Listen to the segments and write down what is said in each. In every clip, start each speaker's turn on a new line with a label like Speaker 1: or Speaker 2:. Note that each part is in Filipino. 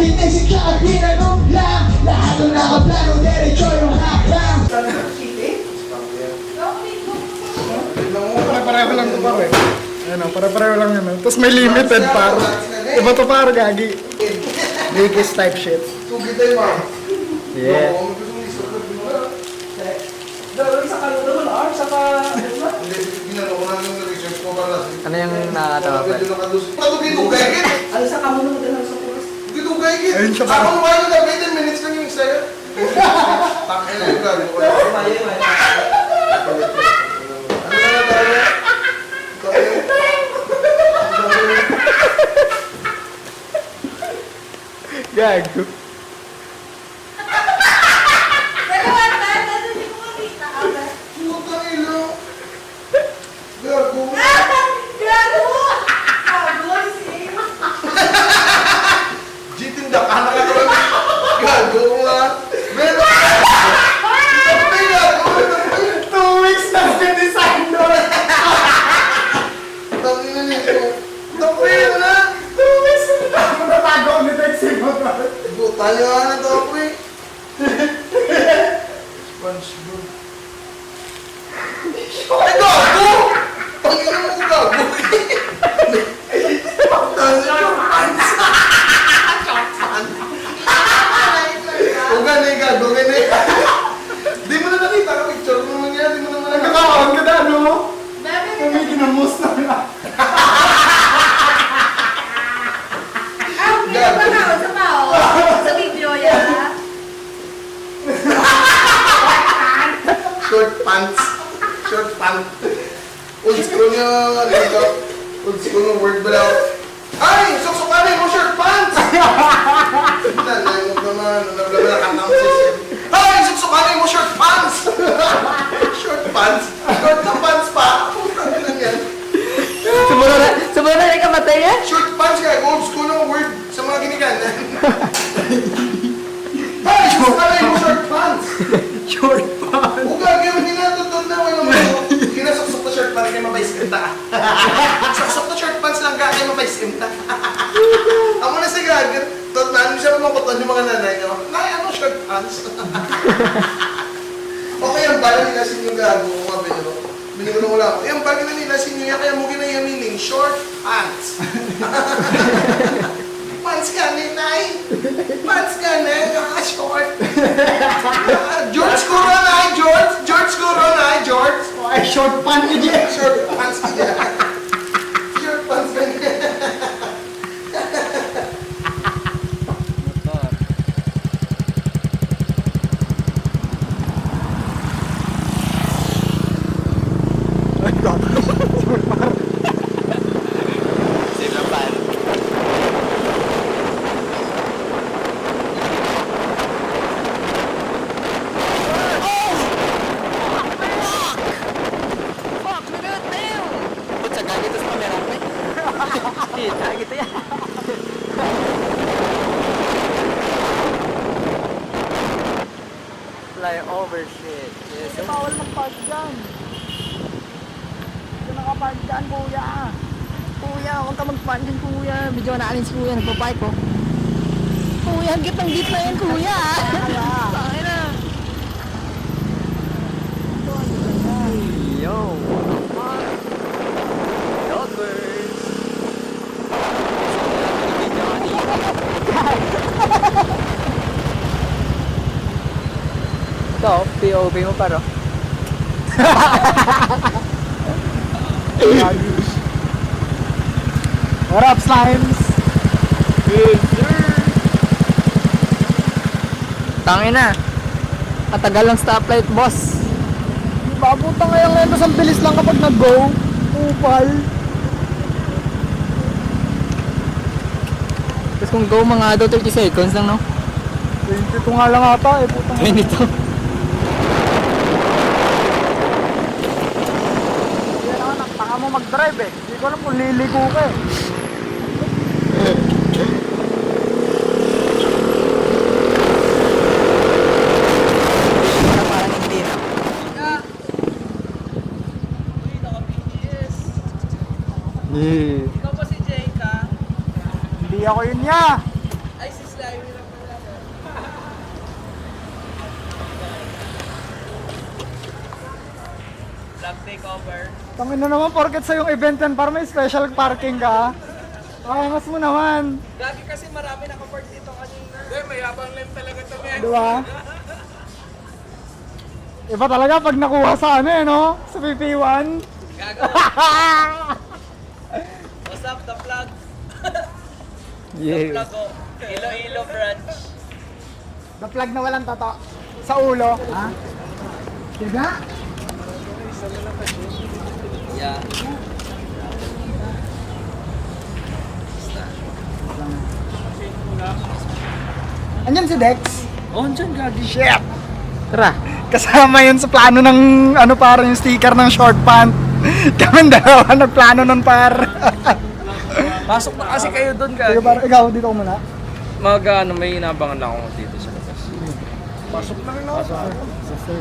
Speaker 1: Binisip siya at tinanong lang. Lahat ng nakaplano, diretso yung haklang.
Speaker 2: Pare-pareho lang ito pare. Ano, pare-pareho lang yun. Tapos may limited par. Iba to par, gagi. Vegas type shit.
Speaker 3: Sugi tayo, ma'am.
Speaker 2: Yeah.
Speaker 4: Dalawa sa kaluro mo na, saka...
Speaker 3: Hindi, ginano ko namin yung research ko para
Speaker 2: Ano yung nakakatawa pa?
Speaker 3: Ano ginugay git?
Speaker 4: Ano sa kamuno mo din sa puros?
Speaker 3: Ginugay git?
Speaker 2: Ayun siya
Speaker 3: Ako
Speaker 2: parang-
Speaker 3: nung ano na 20 minutes lang yung sa'yo. Tangin na yung gano'n ko.
Speaker 4: Mayo.
Speaker 3: Ano na tayo?
Speaker 2: Gago.
Speaker 3: Putang ilo. Gago. Jitin da ka na ka naman. Gago nga. Meron. Ay, gago.
Speaker 2: 2 weeks na design doon.
Speaker 3: Tangin na nito. Tangin na.
Speaker 2: 2 weeks na. Natago ko ni Texie mo.
Speaker 3: Buta niyo nga na to ako eh. SpongeBob. Ay, gago! Pangina mo ko gago. Ugan eh, gago. Ugan eh. Di mo na nakita ka picture mo naman yan. Di mo naman nakita.
Speaker 2: Nagkakaon ka na, no? May ginamos na na.
Speaker 5: Sa video yan.
Speaker 3: Short pants. Short pants. Old school nyo, ano ito? Old school ng word ba daw? Ay! Suksukanin mo short pants! Nanay mo naman, nalaglaban na kanta mo siya. Ay! Suksukanin mo short pants! Short pants? Short na pants pa? Putang ina yan.
Speaker 5: Sumula na yung kamatay yan?
Speaker 3: Short pants kaya old school ng word sa mga ginikanan. Ay! Suksukanin mo short pants!
Speaker 2: Short pants.
Speaker 3: Huwag gagawin din na tutod na wala mo. Kinasuksok na short pants kayo mabaisim ta. Suksok na short pants lang ka kayo mabaisim ta. Ako na si Gagger. Ano siya makukutan yung mga nanay nyo? Nay, ano short pants? Okay, ang bala nilasin yung gago ko nga binilo. Binilo ko lang ako. Yung bala na nilasin nyo yan, kaya mo ginayamining short pants. Pants ka na, Nay. Pants ka na, short. George Kuro na, George. George Kuro na, George.
Speaker 2: Ay, short pants ka dyan.
Speaker 3: Short pants ka niya. Short pants ka niya.
Speaker 2: Ay, gago. Short pants.
Speaker 6: Save lang pan. Ba't sa gagi tas camera ko eh? Kita gitu ya. Flyover shit. Yes.
Speaker 2: Bawal mag-park dyan. Ito nakapark dyan, kuya. Kuya, huwag ka mag-park dyan, kuya. Video na alin si kuya, nagpa-park ko. Kuya, gitang-git na yan, kuya. Bakit na?
Speaker 6: Yo. Joggers. Ito, POV mo paro.
Speaker 2: What up, slimes?
Speaker 6: Tangin na. Matagal lang stoplight, boss.
Speaker 2: Babuta ngayon ngayon, tapos ang bilis lang kapag nag-go. Upal.
Speaker 6: Tapos kung go mga 30 seconds lang, no?
Speaker 2: 22 nga lang ata eh, putang.
Speaker 6: 22.
Speaker 2: Yan ako, nakataka mo mag-drive eh. Hindi ko alam kung liliko ka eh.
Speaker 6: Parang hindi na.
Speaker 2: Yeah.
Speaker 4: Ikaw pa si Jayka.
Speaker 2: Hindi ako yun niya.
Speaker 4: Ay, si Slime
Speaker 7: Vlog takeover.
Speaker 8: Tangin na naman, porket sa yung event yan, para may special parking ka. Angas mo naman.
Speaker 7: Lagi kasi marami nakapark dito kanina. Hindi, may habang lane talaga ito, men.
Speaker 8: Di ba? Iba talaga pag nakuha sa ano eh, no? Sa PP1.
Speaker 7: Gago. What's up, the vlog?
Speaker 6: Yeah.
Speaker 7: Vlog ko. Iloilo branch.
Speaker 8: Na-plug na walang tato. Sa ulo. Ha? Tiga?
Speaker 7: Yeah.
Speaker 8: Andyan si Dex.
Speaker 7: Oh, dyan, gagi.
Speaker 8: Shit!
Speaker 6: Tara.
Speaker 8: Kasama yun sa plano ng ano para yung sticker ng short pant. Kami dalawa nagplano nun par.
Speaker 7: Pasok na kasi kayo doon,
Speaker 8: Sige
Speaker 7: gagi.
Speaker 8: par, ikaw dito ko muna.
Speaker 7: May inabangan lang ako dito sa labas.
Speaker 8: Pasok na rin ako.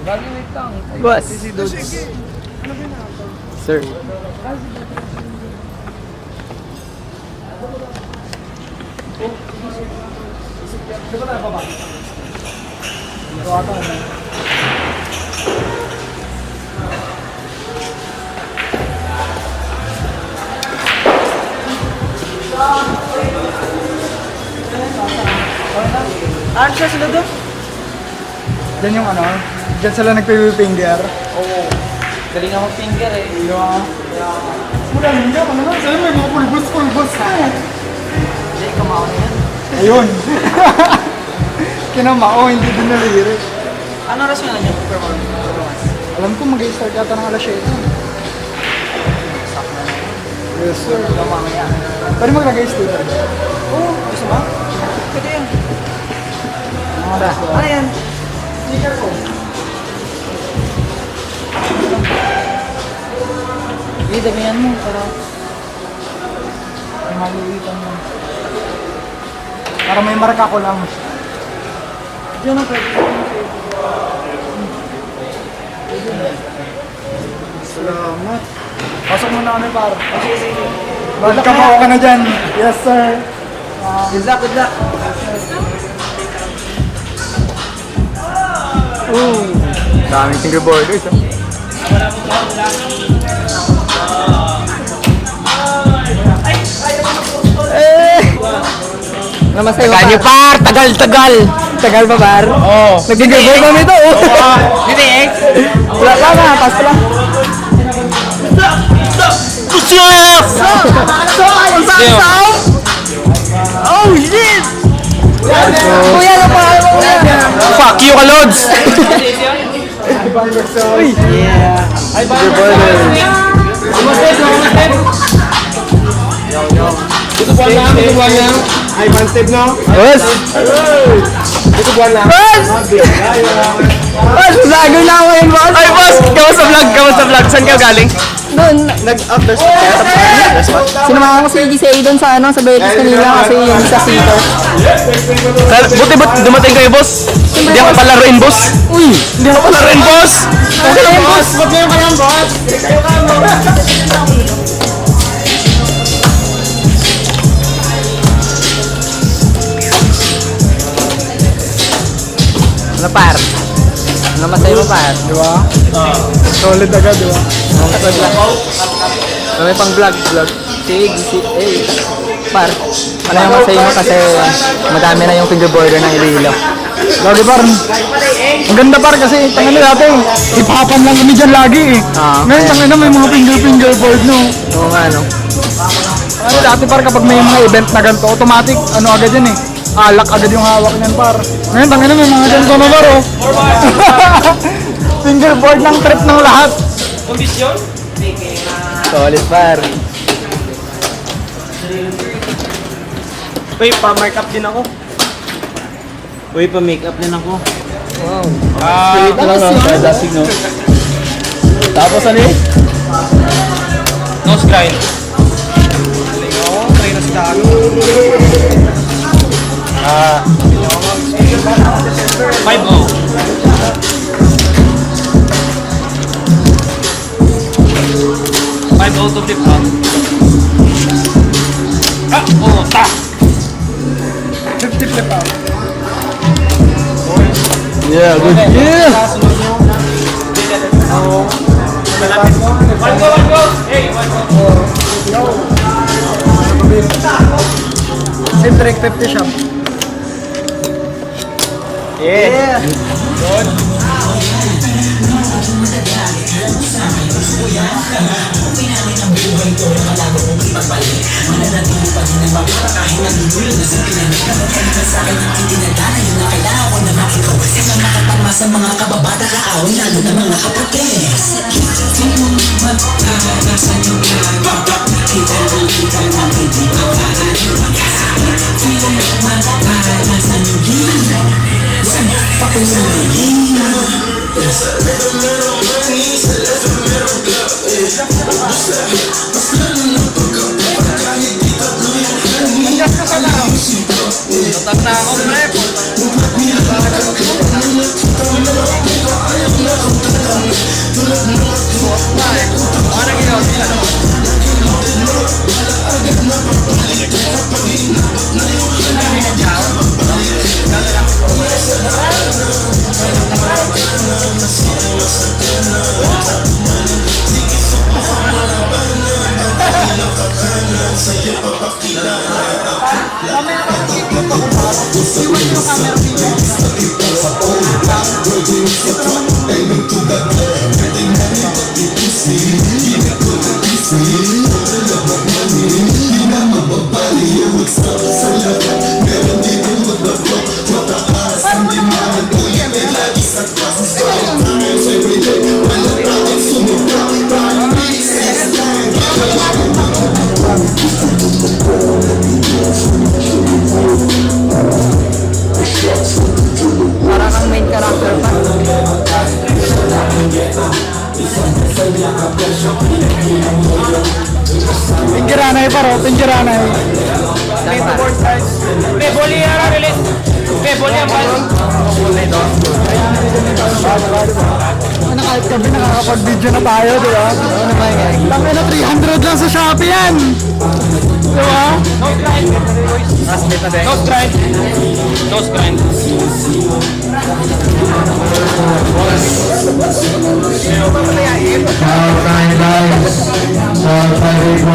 Speaker 7: Gagi, wait lang.
Speaker 6: Boss. Sir.
Speaker 8: Di ba tayo baba? Ito ata ano?
Speaker 7: Ano siya sila doon?
Speaker 8: Diyan yung ano? Diyan sila nagpipifinger.
Speaker 7: Oo. Galing ako finger eh.
Speaker 8: Mula hindi ka naman. Sa'yo may mga pulbos na eh.
Speaker 7: Hindi, kamao na yan.
Speaker 8: Ayun. Kinamao, hindi din nalirik.
Speaker 7: Ano oras nga niyo?
Speaker 8: Alam ko mag-i-start yata ng alas 7. Yes sir.
Speaker 7: Mamaya.
Speaker 8: Pwede maglagay sticker.
Speaker 7: Oo, gusto mo? Pwede yan. Ano yan?
Speaker 8: Sticker ko.
Speaker 7: Hindi, damihan mo para...
Speaker 8: Ay, maluwitan mo. Para may marka ko lang.
Speaker 7: Diyan na pwede.
Speaker 8: Salamat. Pasok muna kami par.
Speaker 7: Sige, sige.
Speaker 8: Balik ka pa na dyan. Yes sir.
Speaker 7: Good luck, good luck.
Speaker 6: Daming fingerboarders.
Speaker 2: Namaste mo
Speaker 6: Kanyo par, tagal.
Speaker 2: Tagal pa par?
Speaker 6: Oo.
Speaker 2: Nag-giveaway kami ito.
Speaker 6: Hindi eh.
Speaker 2: Wala pa nga, pas pa lang. Oh shit! Kuya, ano pa kayo mo kuya?
Speaker 6: Fuck you ka, Lods! Yes!
Speaker 2: Boss, vlogger na ako ngayon, boss.
Speaker 6: Ay, boss! Kamusta vlog? Saan ka galing?
Speaker 2: Doon, sinamahan ko si GCA doon sa ano, sa Betis kanila kasi yung sa Sito.
Speaker 6: Buti dumating kayo, boss? Hindi ako palaruin, boss. Uy! Hindi ako palaruin, boss!
Speaker 2: Okay lang, boss.
Speaker 8: Ba't ngayon ka lang boss?
Speaker 6: Ano, par? Ano masaya mo, par?
Speaker 8: Di ba? Solid agad, di ba?
Speaker 6: May pang vlog. GCA. Par, ano yung masaya mo kasi madami na yung fingerboarder ng Iloilo.
Speaker 8: Lagi par. Ang ganda par kasi tangin na natin. Ipapan lang kami dyan lagi eh. Ngayon tangin na may mga finger board no.
Speaker 6: Oo nga, no?
Speaker 8: Ano dati par kapag may mga event na ganito, automatic ano agad yan eh. Alak agad yung hawak niyan par. Ngayon tangin na may mga ganito na par oh. Fingerboard ng trip ng lahat.
Speaker 7: Kondisyon?
Speaker 6: Solid, par.
Speaker 7: Uy, pa-mark up din ako. Uy, pa-make up din ako.
Speaker 6: Straight lang, no? Dasig, no? Tapos ano yun?
Speaker 7: Nose grind. Oo, try na si Dago. 5-0 to flip out. Oo, ta!
Speaker 8: 50 flip out.
Speaker 6: Yeah, good. Yeah!
Speaker 7: Kasunod nyo.
Speaker 8: Same direct 50 siya.
Speaker 6: Yeah. Parang ang main character pa.
Speaker 8: Pingiranay paro, pingiranay. Ano kahit kami nakakapag-video na tayo, di ba? Tangin na 300 lang sa Shopee yan! Di ba?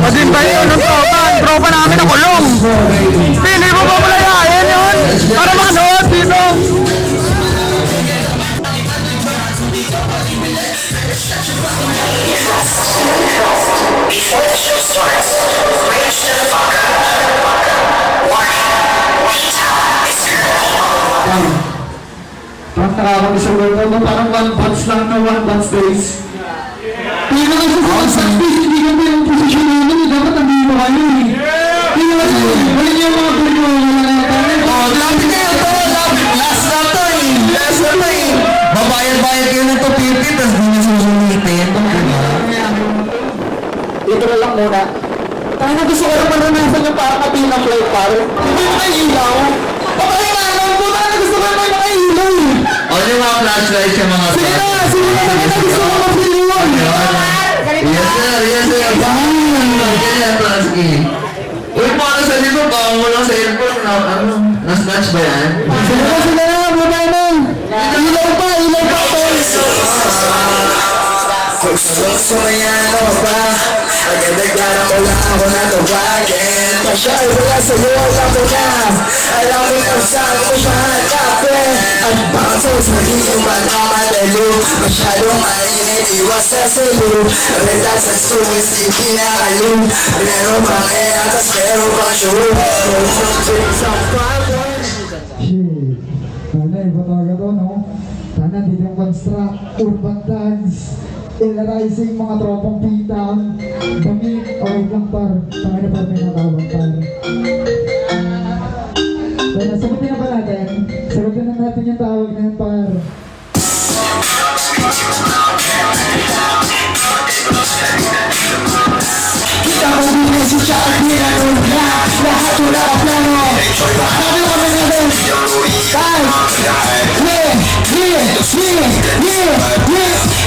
Speaker 8: Padin ba yun ng tropa? Ang tropa namin na kulong! Hindi mo ba malayain yun? Para makanood dito! Parang nakakamisang ganda mo, parang 1 punch lang na 1 punch days. Hindi ka kasi sa exact days, hindi ka ba yung posisyon namin, dapat nandito kayo eh. Hindi ka kasi, wala niyo mga pwede mo, lapit kayo to, lapit, last na to eh, last na to eh. Babayad-bayad kayo ng 250, tapos hindi nyo susulitin. Dito na lang muna. Tayo na gusto ko na maranasan yung parang katinang flight pare. Hindi mo kayo ilaw. Papakinalan po, tayo na gusto ko na makailaw eh.
Speaker 6: O yung mga flashlight sa mga
Speaker 8: Sige na, gusto ko mapiliwan.
Speaker 6: Yes sir, yes sir. Ganyan, Plansky. Uy, paano sa dito? Baka mo lang sa airport na, na-snatch ba yan?
Speaker 8: Sige na, mabay na. Ilaw pa, tol.
Speaker 1: Gusto yan o ba? Agad-agad mo lang ako natawagin Masyal wala sa'yo, alam mo na Alam mo na saan ko siya hanapin At bounces, magiging ba na madalo Masyadong mainit, iwas sa salo Relax sa suwis, hindi nakalo Meron pang atas, meron pang show
Speaker 8: Sana iba talaga to, no? Sana dito yung construct, urban tags, Rising, mga tropang pitang, dami, wait lang par, tangay na par may natawag par. Kaya sagutin na ba natin? Sagutin na natin yung tawag na yan par.
Speaker 1: Kita mo bilis siya at ginanong na Lahat wala ka plano Sabi ko kami natin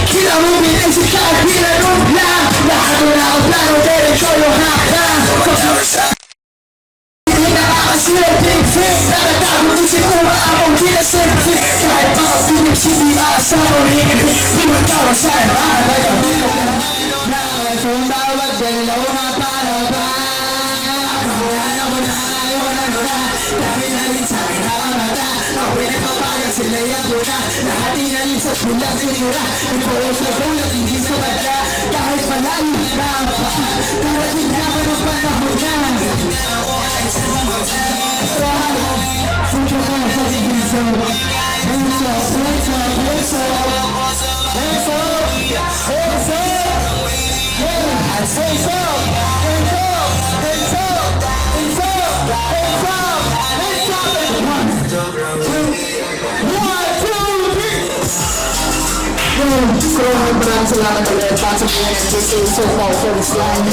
Speaker 1: Kita mo bilis siya at ginanong na Lahat wala ka plano Diretso yung hakna Hindi nakakasilip Nakatago din si Kuma Akong ginasip Kahit mga pinig sumiasarin Di magkawasan mahalaga Na kung bawat dalaw na parapan Kamuhan ako na ayaw na nuna Dami na rin sa akin mata Ako'y nagpapagal sila yung tuna Nahati na rin sa pulang sinira Iporos na bulat hindi sa bata Kahit malayo na pa Karating na ko ng panahon na Future ka sa diviso Hands up, hands up, hands up Hands up, hands up Yeah, I say so Hands up, hands up, hands up, hands up, hands up 1, 2, 3 So, maraming salamat ulit Paso po yan, this is so far for this line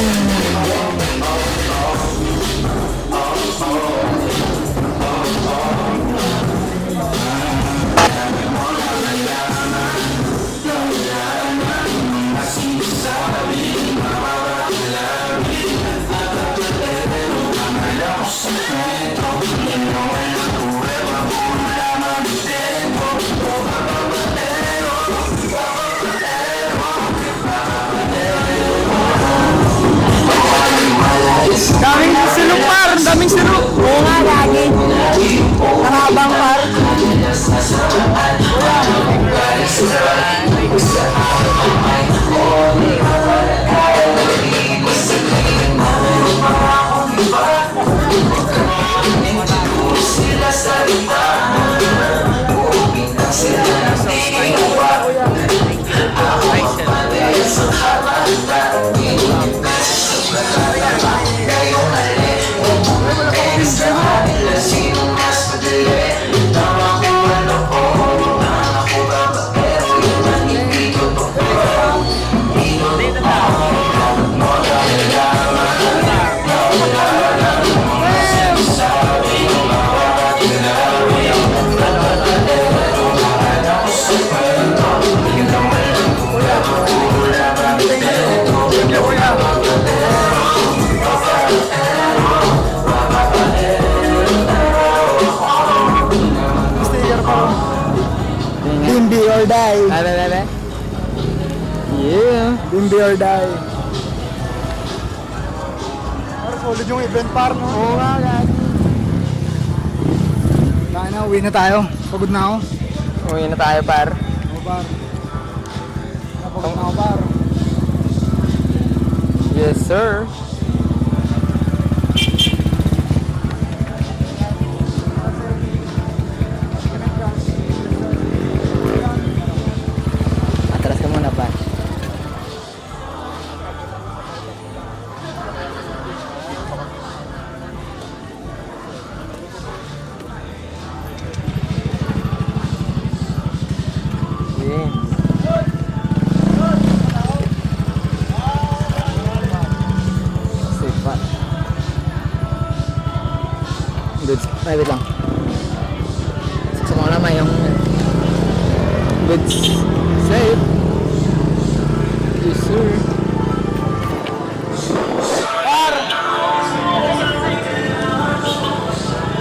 Speaker 2: Daming silong par! Daming silong! Oo nga, lagi. Narabang par. Bimbi or die. Yeah. Bimbi or die. Para solid yung event par, no? Oo nga, gagi. Kaya na, uwi na tayo. Pagod na ako.
Speaker 5: Uwi na tayo, par.
Speaker 1: Oo, par. Napagod na ako, par.
Speaker 5: Yes, sir. Atras ka muna, par. Yeah. Safe pa. Good. Ay, wait lang. Saksa ko naman yung good. Safe. Yes, sir.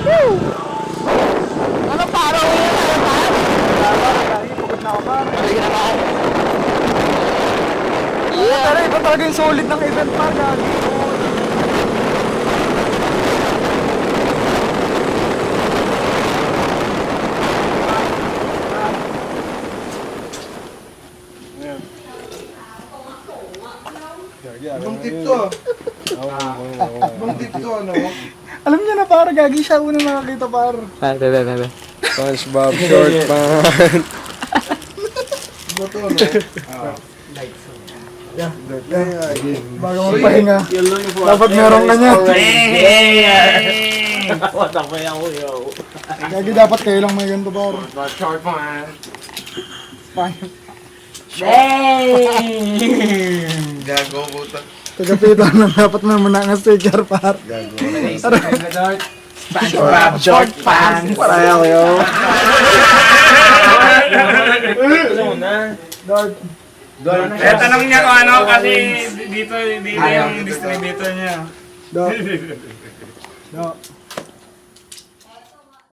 Speaker 5: Woo! Ano paro?
Speaker 1: Pagod na ako, par.
Speaker 2: Yeah.
Speaker 1: Pero iba talaga yung solid ng event, par. Gagi.
Speaker 3: Ibang tip to. Ibang tip to, ano?
Speaker 1: Alam niya na, par. Gagi siya unang nakakita, par.
Speaker 5: Bebe.
Speaker 7: SpongeBob short pants.
Speaker 3: Iba to, ano?
Speaker 1: Bago magpahinga. Dapat meron ka niya. Gagi dapat kayo lang may ganito, par.
Speaker 7: Short pants.
Speaker 1: Fine.
Speaker 3: Gago, puta.
Speaker 1: Tagapito na dapat na muna ng sticker, par.
Speaker 3: Gago.
Speaker 5: SpongeBob short pants.
Speaker 1: Paraya ko yun. Dart.
Speaker 9: Tanong niya kung ano kasi dito yung distributor niya.
Speaker 1: Dart.